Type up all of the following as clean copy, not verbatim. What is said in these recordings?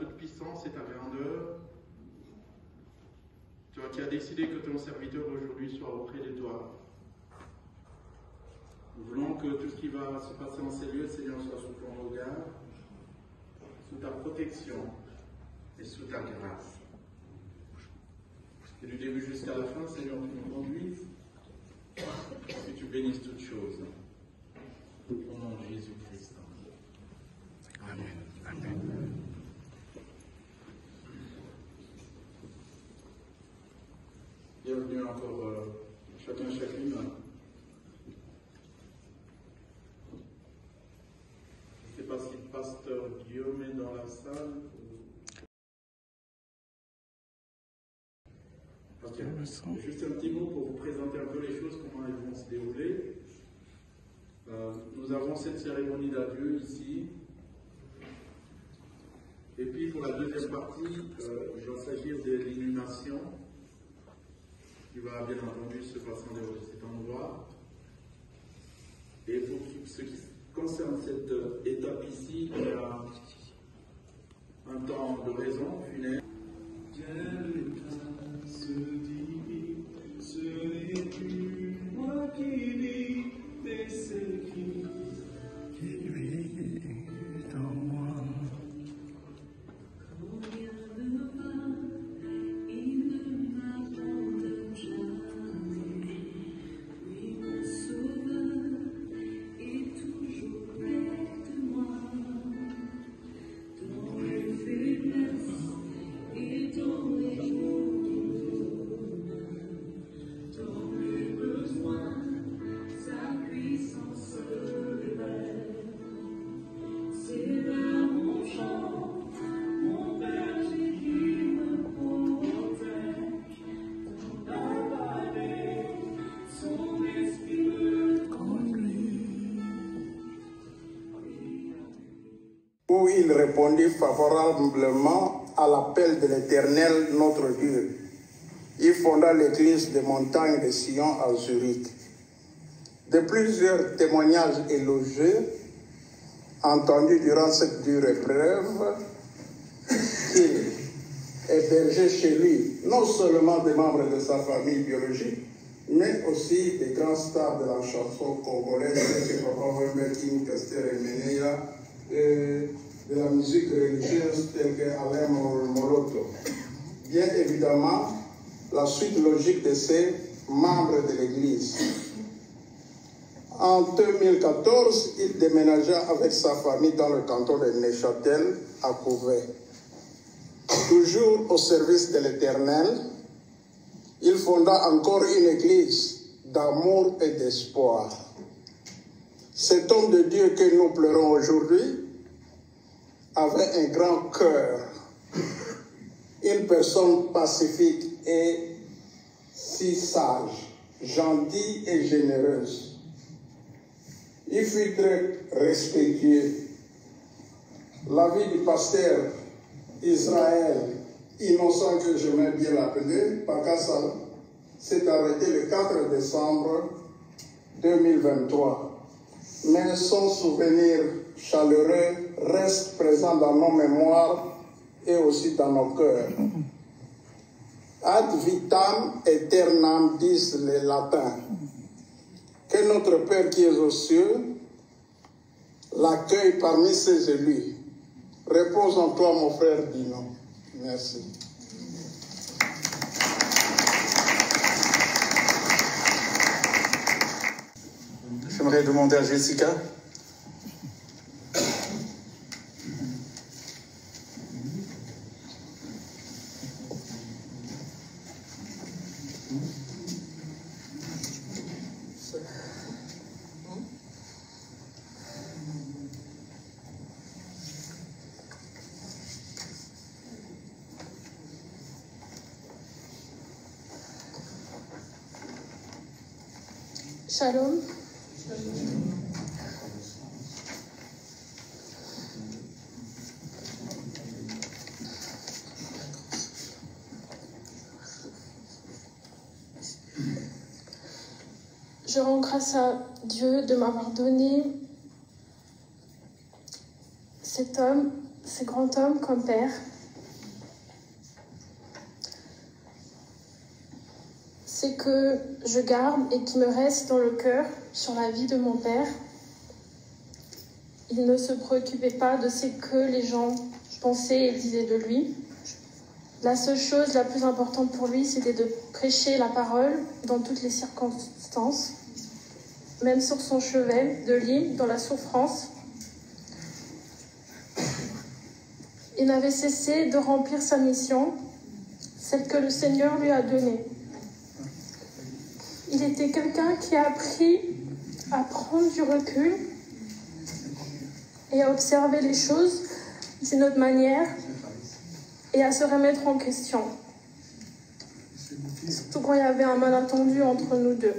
toute puissance et ta grandeur. Toi qui as décidé que ton serviteur aujourd'hui soit auprès de toi. Nous voulons que tout ce qui va se passer en ces lieux, Seigneur, soit sous ton regard, sous ta protection et sous ta grâce. Que du début jusqu'à la fin, Seigneur, tu nous conduises, que tu bénisses toutes choses. Au nom de Jésus-Christ. Amen. Amen. Bienvenue encore chacun, chacune. Je ne sais pas si le pasteur Guillaume est dans la salle. Okay. Juste un petit mot pour vous présenter un peu les choses, comment elles vont se dérouler. Nous avons cette cérémonie d'adieu ici. Et puis pour la deuxième partie, il va s'agir de l'inhumation, qui va bien entendu se passer en cet endroit. Et pour ce qui concerne cette étape ici, il y a un temps de raison funèbre. Ce n'est plus moi qui vis, mais c'est qui vit en moi. Combien de pas il ne m'abandonne jamais. Oui, mon sauveur est toujours près de moi. Dans les faiblesses et dans les jours. Où il répondit favorablement à l'appel de l'Éternel, notre Dieu. Il fonda l'église des montagnes de Sion à Zurich. De plusieurs témoignages élogieux, entendus durant cette dure épreuve, qu'il hébergeait chez lui non seulement des membres de sa famille biologique, mais aussi des grands stars de la chanson congolaise, comme Papa Wember, King, Caster et Meneya, de la musique religieuse telle qu'Alain Moloto. Bien évidemment, la suite logique de ces membres de l'Église. En 2014, il déménagea avec sa famille dans le canton de Neuchâtel, à Couvet. Toujours au service de l'Éternel, il fonda encore une église d'amour et d'espoir. Cet homme de Dieu que nous pleurons aujourd'hui avait un grand cœur, une personne pacifique et si sage, gentille et généreuse. Il fut très respectueux. La vie du pasteur Israël, innocent que j'aimais bien l'appeler, Pakassa, s'est arrêté le 4 décembre 2023. Mais son souvenir chaleureux reste présent dans nos mémoires et aussi dans nos cœurs. Ad vitam aeternam, disent les latins. Que notre Père qui est aux cieux l'accueille parmi ses élus. Repose en toi, mon frère Dino. Merci. J'aimerais demander à Jessica. Shalom. Je rends grâce à Dieu de m'avoir donné cet homme, ce grand homme comme père. c'est que je garde et qui me reste dans le cœur sur la vie de mon père. Il ne se préoccupait pas de ce que les gens pensaient et disaient de lui. La seule chose la plus importante pour lui, c'était de prêcher la parole dans toutes les circonstances, même sur son chevet de lit, dans la souffrance. Il n'avait cessé de remplir sa mission, celle que le Seigneur lui a donnée. Il était quelqu'un qui a appris à prendre du recul et à observer les choses d'une autre manière et à se remettre en question. Surtout quand il y avait un malentendu entre nous deux.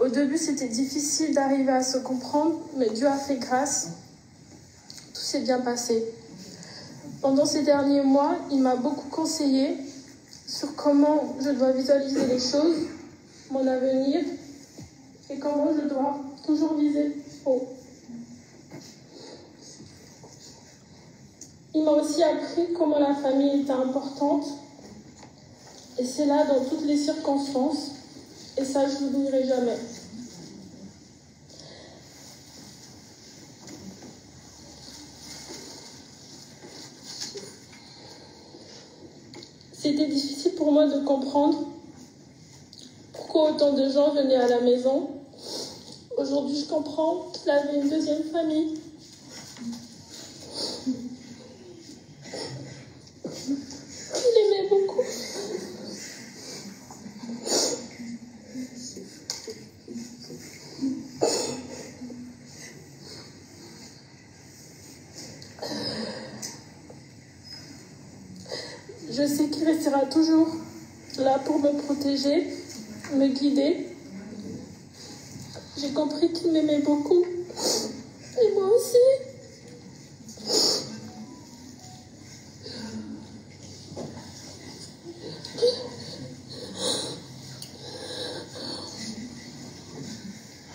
Au début, c'était difficile d'arriver à se comprendre, mais Dieu a fait grâce. Tout s'est bien passé. Pendant ces derniers mois, il m'a beaucoup conseillé sur comment je dois visualiser les choses, mon avenir, et comment je dois toujours viser haut. Il m'a aussi appris comment la famille était importante, et c'est là dans toutes les circonstances, et ça je ne l'oublierai jamais. C'était difficile pour moi de comprendre pourquoi autant de gens venaient à la maison. Aujourd'hui, je comprends qu'il avait une deuxième famille. Il aimait beaucoup. Je sais qu'il restera toujours là pour me protéger, me guider. J'ai compris qu'il m'aimait beaucoup. Et moi aussi.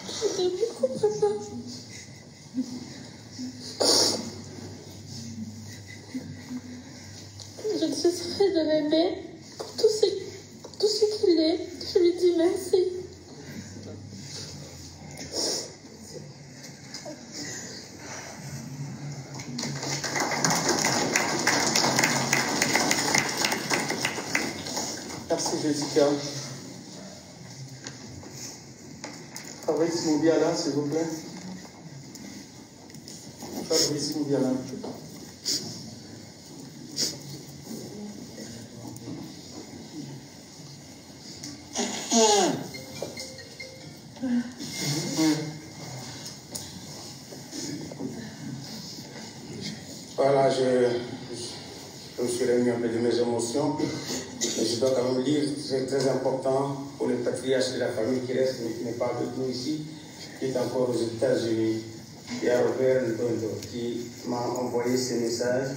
Je t'aime beaucoup, papa. Je ne cesserai de l'aimer pour tout ce qu'il est. Je lui dis merci. Merci Jessica. Fabrice Moubiala, s'il vous plaît. Fabrice Moubiala. Voilà, je me suis remis un peu de mes émotions, mais je dois quand même lire, c'est très important pour le patriarche de la famille qui reste, mais qui n'est pas avec nous ici, qui est encore aux États-Unis. Il y a Robert Ndondo qui m'a envoyé ce message,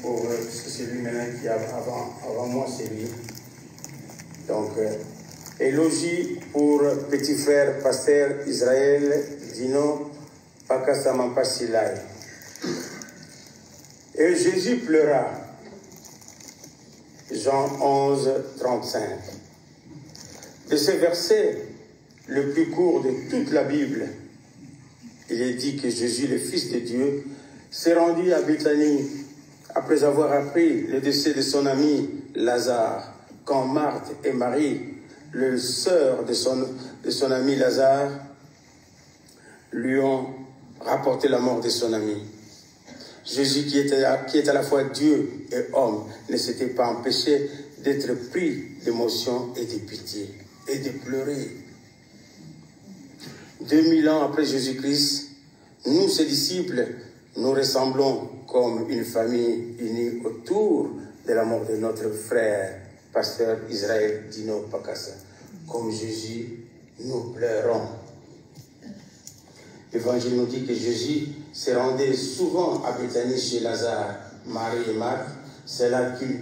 puisque c'est lui maintenant qui a, avant moi, c'est lui. Donc, élogie pour petit frère pasteur Israël Dino Pakasamampasilai. Et Jésus pleura. Jean 11, 35. De ce verset, le plus court de toute la Bible, il est dit que Jésus, le Fils de Dieu, s'est rendu à Béthanie après avoir appris le décès de son ami Lazare, quand Marthe et Marie, les sœurs de son ami Lazare, lui ont rapporté la mort de son ami. Jésus, qui est à la fois Dieu et homme, ne s'était pas empêché d'être pris d'émotion et de pitié et de pleurer. 2000 ans après Jésus-Christ, nous, ses disciples, nous ressemblons comme une famille unie autour de la mort de notre frère, pasteur Israël Dino Pakasa. Comme Jésus, nous pleurons. L'Évangile nous dit que Jésus se rendait souvent à Béthanie chez Lazare, Marie et Marthe. C'est là qu'il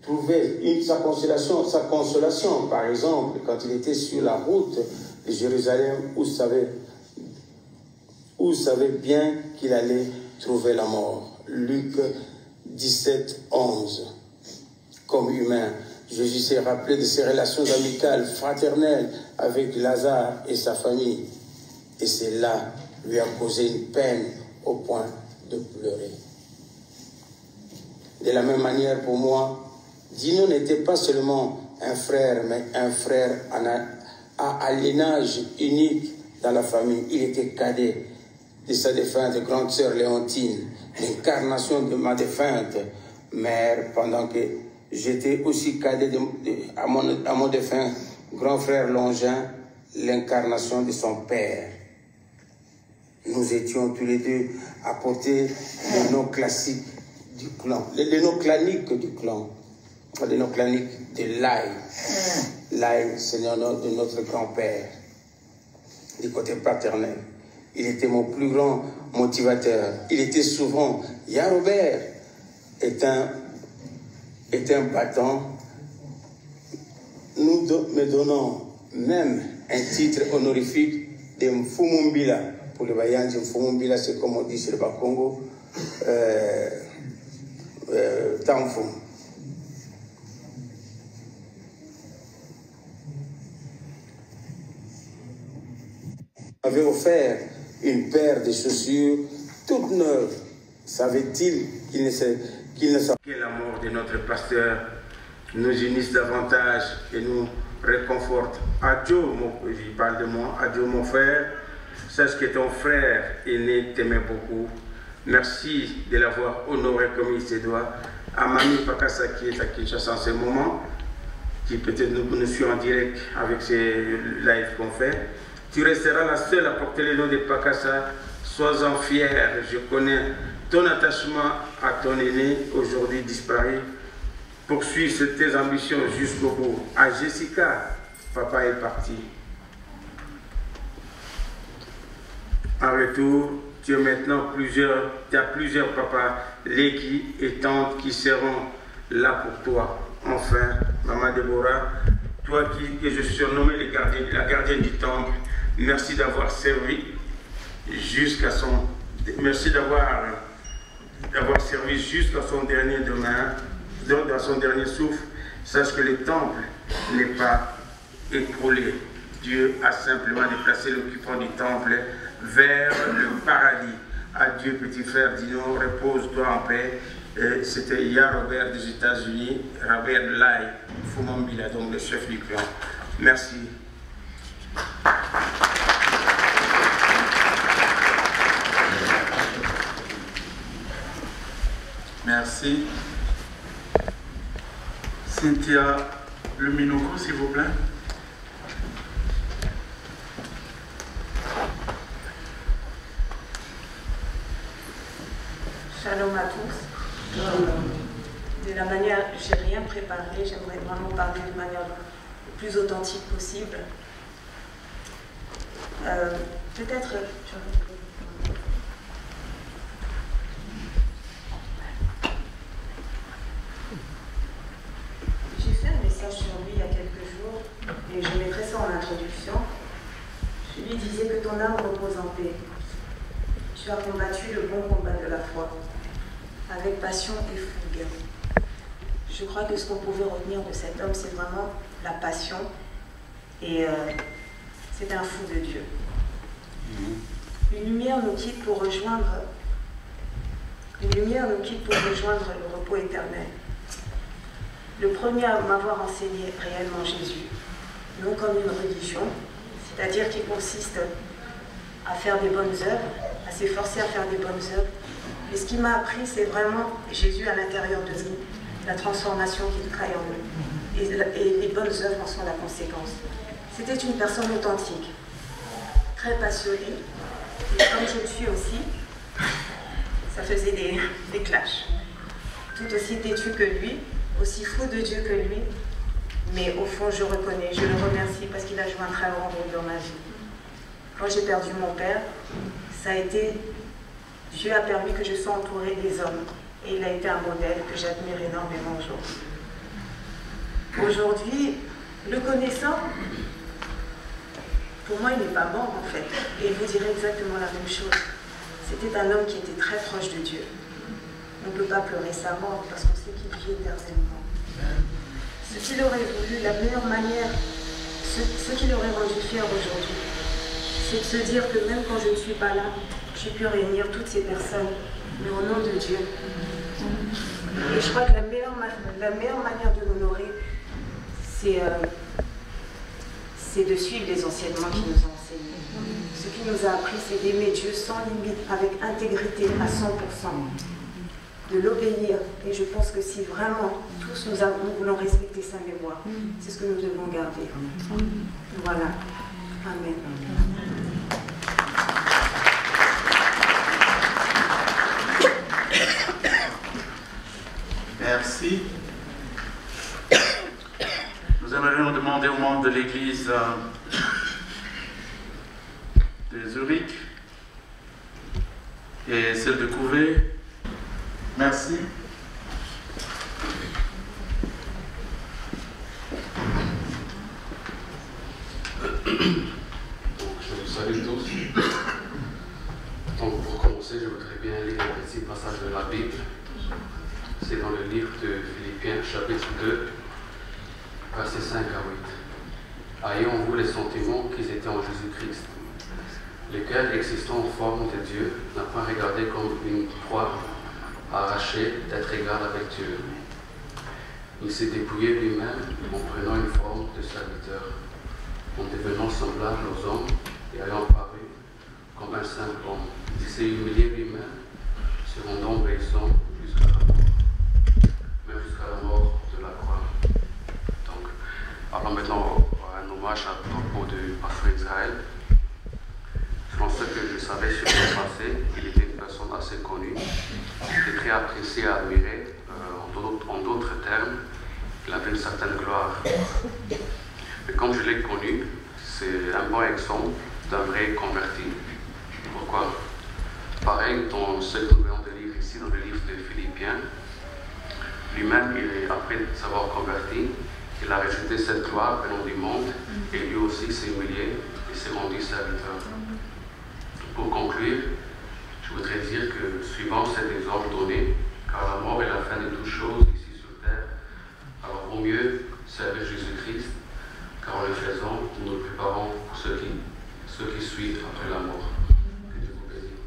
trouvait sa consolation, par exemple, quand il était sur la route de Jérusalem, où savait bien qu'il allait trouver la mort. Luc 17, 11. Comme humain, Jésus s'est rappelé de ses relations amicales, fraternelles avec Lazare et sa famille. Et cela lui a causé une peine au point de pleurer. De la même manière, pour moi, Dino n'était pas seulement un frère, mais un frère à aliénage unique dans la famille. Il était cadet de sa défunte grande sœur Léontine, l'incarnation de ma défunte mère, pendant que j'étais aussi cadet à mon défunt grand frère Longin, l'incarnation de son père. Nous étions tous les deux à porter les noms classiques du clan, les noms claniques du clan, les noms claniques de Lai. Lai, c'est le nom de notre grand-père, du côté paternel. Il était mon plus grand motivateur. Il était souvent, Yann Robert est un battant. Nous me donnons même un titre honorifique de Mfumumbila. Pour le Bayanji, Mfumumbila, c'est comme on dit sur le Bakongo, Tamfum. Avait offert une paire de chaussures toutes neuves. Savait-il qu'il ne savait que la mort de notre pasteur nous unisse davantage et nous réconforte. Adieu, je parle de moi, adieu mon frère. Sache que ton frère aîné t'aimait beaucoup. Merci de l'avoir honoré comme il se doit. À Mami Pakassa qui est à Kinshasa en ce moment, qui peut-être nous suit en direct avec ces lives qu'on fait. Tu resteras la seule à porter le nom de Pakassa. Sois-en fier. Je connais ton attachement à ton aîné, aujourd'hui disparu. Poursuis tes ambitions jusqu'au bout. À Jessica, papa est parti. En retour, tu as maintenant plusieurs papas, Leki et tantes qui seront là pour toi. Enfin, maman Déborah, toi que je surnommais la gardienne du temple, merci d'avoir servi jusqu'à son... Merci d'avoir servi jusqu'à son dernier demain, dans son dernier souffle. Sache que le temple n'est pas écroulé. Dieu a simplement déplacé l'occupant du temple vers le paradis. Adieu petit frère Dino, repose-toi en paix. C'était Yann Robert des États-Unis, Robert Lai, Fumambila, donc le chef du clan. Merci. Merci. Cynthia Luminoko, s'il vous plaît. Shalom à tous. De la manière, j'ai rien préparé, j'aimerais vraiment parler de manière le plus authentique possible. Peut-être... J'ai fait un message sur lui il y a quelques jours et je mettrai ça en introduction. Je lui disais que ton âme repose en paix. Tu as combattu le bon combat de la foi, avec passion et fougue. Je crois que ce qu'on pouvait retenir de cet homme, c'est vraiment la passion, et c'est un fou de Dieu. Une lumière nous quitte pour rejoindre le repos éternel. Le premier à m'avoir enseigné réellement Jésus, non comme une religion, c'est-à-dire qui consiste à faire des bonnes œuvres, à s'efforcer à faire des bonnes œuvres. Mais ce qui m'a appris, c'est vraiment Jésus à l'intérieur de nous, la transformation qu'il crée en nous. Et les bonnes œuvres en sont la conséquence. C'était une personne authentique, très passionnée, et comme je le suis aussi, ça faisait des clashs. Tout aussi têtu que lui, aussi fou de Dieu que lui, mais au fond, je reconnais, je le remercie parce qu'il a joué un très grand rôle dans ma vie. Quand j'ai perdu mon père, ça a été... Dieu a permis que je sois entourée des hommes. Et il a été un modèle que j'admire énormément aujourd'hui. Aujourd'hui, le connaissant, pour moi, il n'est pas mort en fait. Et il vous dirait exactement la même chose. C'était un homme qui était très proche de Dieu. On ne peut pas pleurer sa mort parce qu'on sait qu'il vit éternellement. ce qu'il aurait voulu, la meilleure manière, ce qui l'aurait rendu fier aujourd'hui, c'est de se dire que même quand je ne suis pas là, j'ai pu réunir toutes ces personnes, mais au nom de Dieu. Et je crois que la meilleure manière de l'honorer, c'est de suivre les enseignements qu'il nous a enseignés. Ce qu'il nous a appris, c'est d'aimer Dieu sans limite, avec intégrité à 100%, de l'obéir. Et je pense que si vraiment tous nous voulons respecter sa mémoire, c'est ce que nous devons garder. Voilà. Amen. Merci. Nous aimerions demander aux membres de l'Église de Zurich et celle de Couvet. Merci. Donc, je vous salue tous. Donc, pour commencer, je voudrais bien lire un petit passage de la Bible. C'est dans le livre de Philippiens, chapitre 2, versets 5 à 8. Ayez en vous les sentiments qui étaient en Jésus-Christ, lequel, existant en forme de Dieu, n'a pas regardé comme une proie arrachée d'être égal avec Dieu. Il s'est dépouillé lui-même en prenant une forme de serviteur, en devenant semblable aux hommes et ayant paru comme un simple homme. Il s'est humilié lui-même, se rendant obéissant jusqu'à la mort, même jusqu'à la mort de la croix. Donc, parlons maintenant un hommage à propos du pasteur Israël. Selon ce que je savais sur le passé, il était une personne assez connue, il était très apprécié et admiré. En d'autres termes, il avait une certaine gloire. Mais comme je l'ai connu, c'est un bon exemple d'un vrai converti. Pourquoi? Pareil, dans ce que nous venons de lire ici, dans le livre de Philippiens, lui-même, après s'avoir converti, il a rejeté cette gloire venant du monde et lui aussi s'est humilié et s'est rendu serviteur. Pour conclure, je voudrais dire que, suivant cet exemple donné, car la mort est la fin de toutes choses ici sur terre, alors vaut mieux servir Jésus-Christ, car en le faisant, nous nous préparons pour ceux qui suivent après la mort. Que Dieu vous bénisse.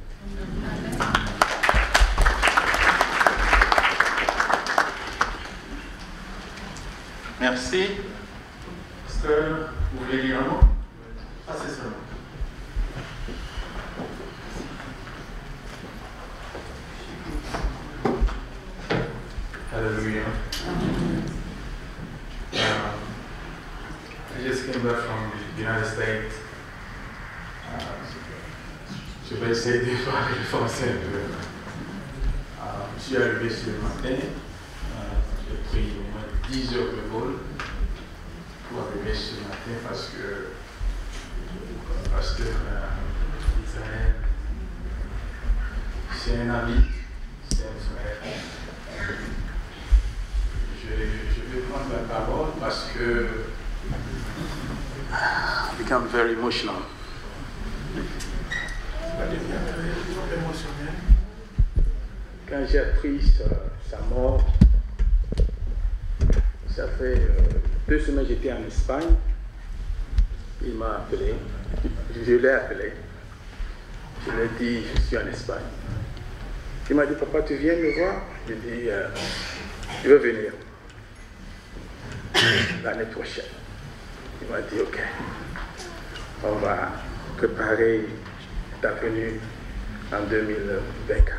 Merci. Pasteur, vous voulez lire un mot? Ah, c'est ça. Hallelujah. I just came back from the United States. Je vais essayer de parler français un peu. Je suis arrivé ce matin. J'ai pris au moins 10 heures de vol pour arriver ce matin parce que le pasteur Israël, c'est un ami, c'est un frère. Je vais prendre la parole parce que I become very emotional. Quand j'ai appris sa mort, ça fait 2 semaines que j'étais en Espagne. Il m'a appelé, je l'ai appelé. Je lui ai dit, je suis en Espagne. Il m'a dit, papa, tu viens me voir? J'ai dit, je veux venir l'année prochaine. Il m'a dit, ok, on va préparer ta venue en 2024.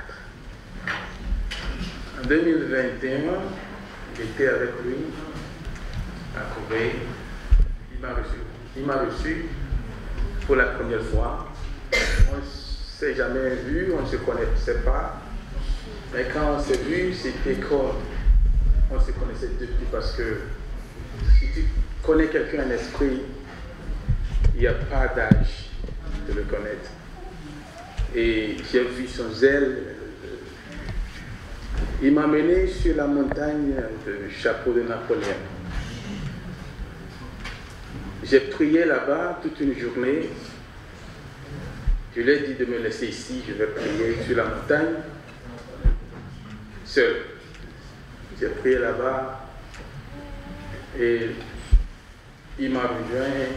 En 2021, j'étais avec lui à Kouré. Il m'a reçu pour la première fois. On ne s'est jamais vu, on ne se connaissait pas. Mais quand on s'est vu, c'était comme on se connaissait depuis, parce que si tu connais quelqu'un en esprit, il n'y a pas d'âge de le connaître. Et j'ai vu son zèle. Il m'a mené sur la montagne de Chapeau de Napoléon. J'ai prié là-bas toute une journée. Je lui ai dit de me laisser ici, je vais prier sur la montagne, seul. J'ai prié là-bas. Et il m'a rejoint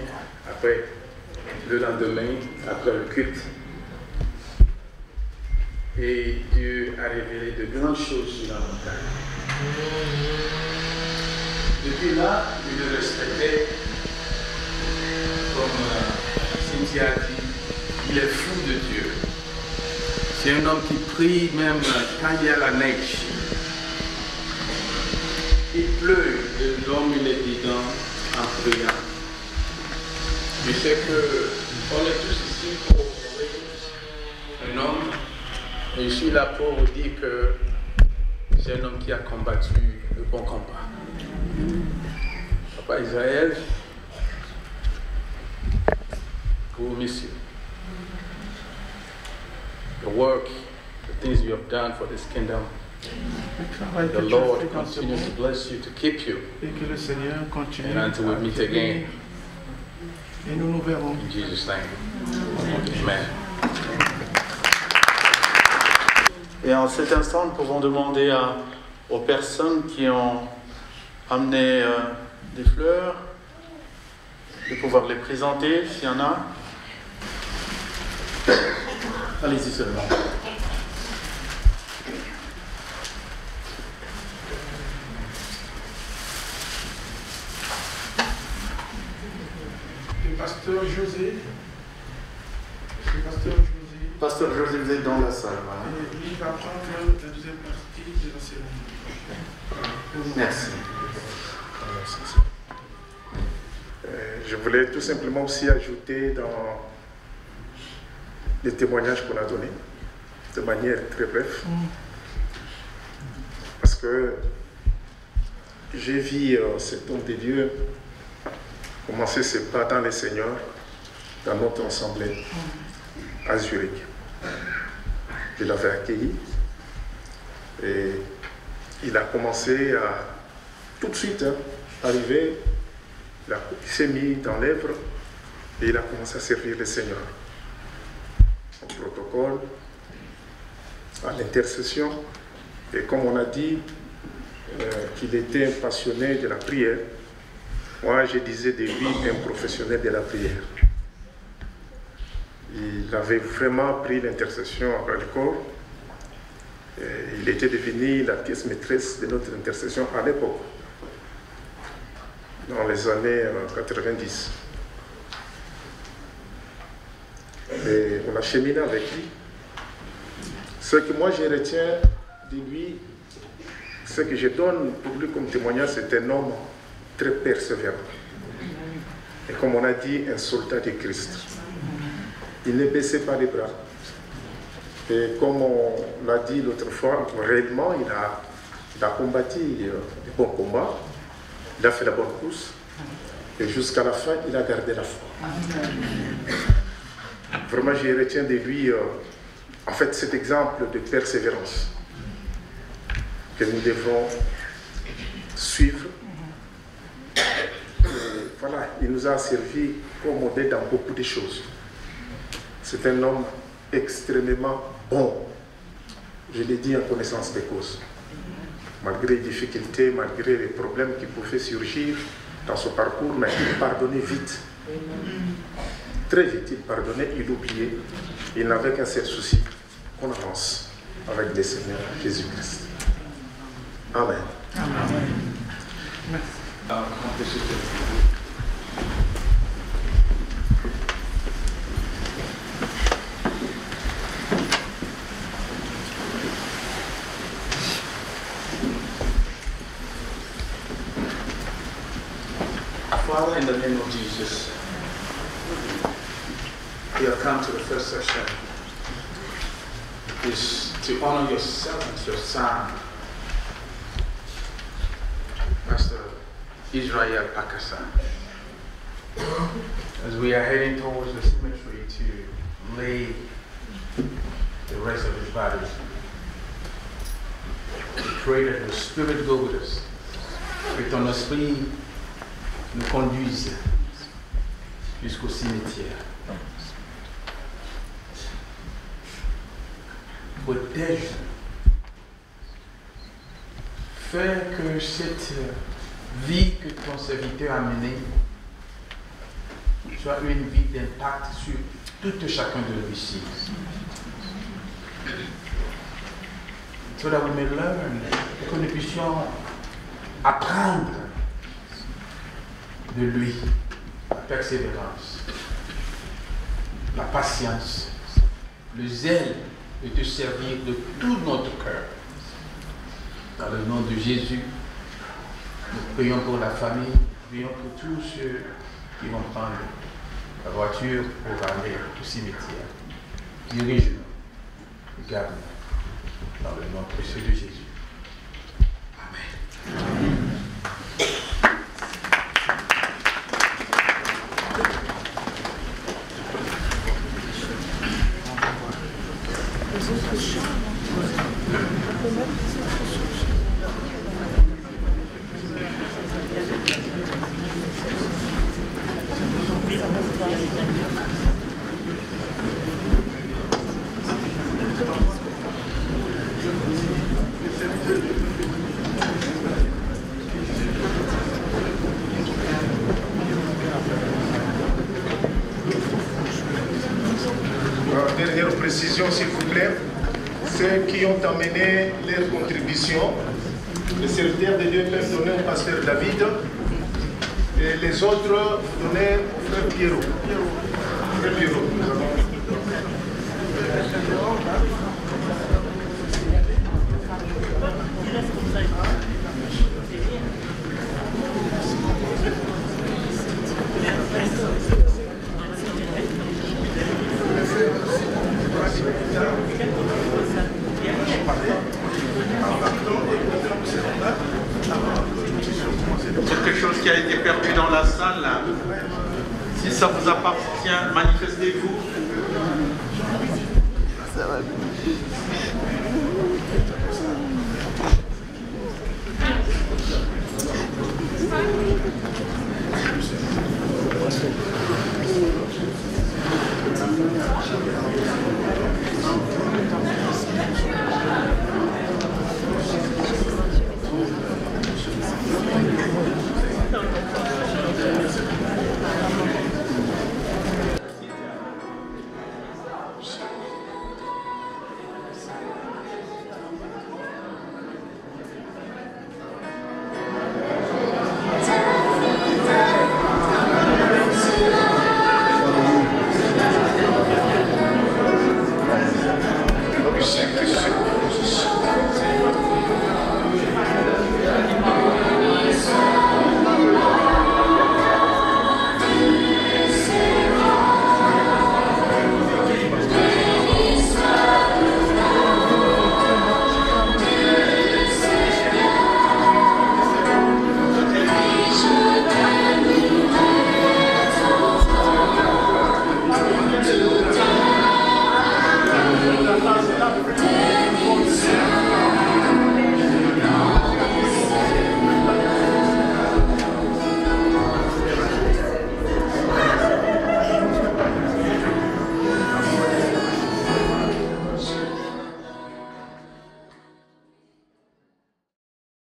après, le lendemain, après le culte. Et Dieu a révélé de grandes choses sur la montagne. Depuis là, je le respectais, comme Cynthia a dit, il est fou de Dieu. C'est un homme qui prie même quand il y a la neige. Il pleut, et l'homme il est dedans en priant. Je sais qu'on est tous ici pour honorer un homme. Et je suis là pour vous dire que c'est un homme qui a combattu le bon combat. Papa Israël, pour messieurs, the work, the things you have done for this kingdom, the Lord continues to bless you, to keep you, et que le Seigneur continue and until we meet again, et nous nous verrons. in Jesus' name, amen. Et en cet instant, nous pouvons demander aux personnes qui ont amené des fleurs de pouvoir les présenter, s'il y en a. Allez-y seulement. Le pasteur José. Le pasteur José. Pasteur José, vous êtes dans la salle. Voilà. Et il va prendre la deuxième partie de la cérémonie. Merci. Je voulais tout simplement aussi ajouter dans les témoignages qu'on a donnés, de manière très brève, parce que j'ai vu cet homme de Dieu commencer ses pas dans les Seigneurs, dans notre assemblée à Zurich. Je l'avais accueilli et il a commencé à tout de suite arriver. Il s'est mis dans l'œuvre et il a commencé à servir le Seigneur. Au protocole, à l'intercession. Et comme on a dit qu'il était passionné de la prière, moi je disais de lui un professionnel de la prière. Il avait vraiment pris l'intercession à le corps. Il était devenu la pièce maîtresse de notre intercession à l'époque, dans les années 90. Et on a cheminé avec lui. Ce que moi je retiens de lui, ce que je donne pour lui comme témoignage, c'est un homme très persévérant. Et comme on a dit, un soldat de Christ. Il ne baissait pas les bras. Et comme on l'a dit l'autre fois, réellement, il a combattu des bons combats. Il a fait la bonne course et jusqu'à la fin, il a gardé la foi. Vraiment, je retiens de lui, en fait, cet exemple de persévérance que nous devons suivre. Et voilà, il nous a servi comme modèle dans beaucoup de choses. C'est un homme extrêmement bon, je l'ai dit en connaissance des causes. Malgré les difficultés, malgré les problèmes qui pouvaient surgir dans son parcours, mais il pardonnait vite. Très vite, il pardonnait, il oubliait. Il n'avait qu'un seul souci, qu'on avance avec le Seigneur Jésus-Christ. Amen. Amen. Father, in the name of Jesus, we have come to the first session. Is to honor your servant, your son, Pastor Israel Pakasa. As we are heading towards the cemetery to lay the rest of his body, we pray that your spirit go with us, que ton esprit nous conduise jusqu'au cimetière. Protège, fais que cette vie que ton serviteur a menée soit une vie d'impact sur tout et chacun de nous ici. So that we may learn, que nous puissions apprendre de lui la persévérance, la patience, le zèle de te servir de tout notre cœur. Dans le nom de Jésus, nous prions pour la famille, nous prions pour tous ceux qui vont prendre la voiture pour aller au cimetière. Dirige-nous, garde-nous, dans le nom précieux de Jésus. Amen. Dernière précision, s'il vous plaît. Ceux qui ont amené leur contribution, le serviteur de Dieu peut donner au pasteur David et les autres donner au frère Pierrot. Frère Pierrot, nous avons... Quelque chose qui a été perdu dans la salle, si ça vous appartient, manifestez-vous. Ça va.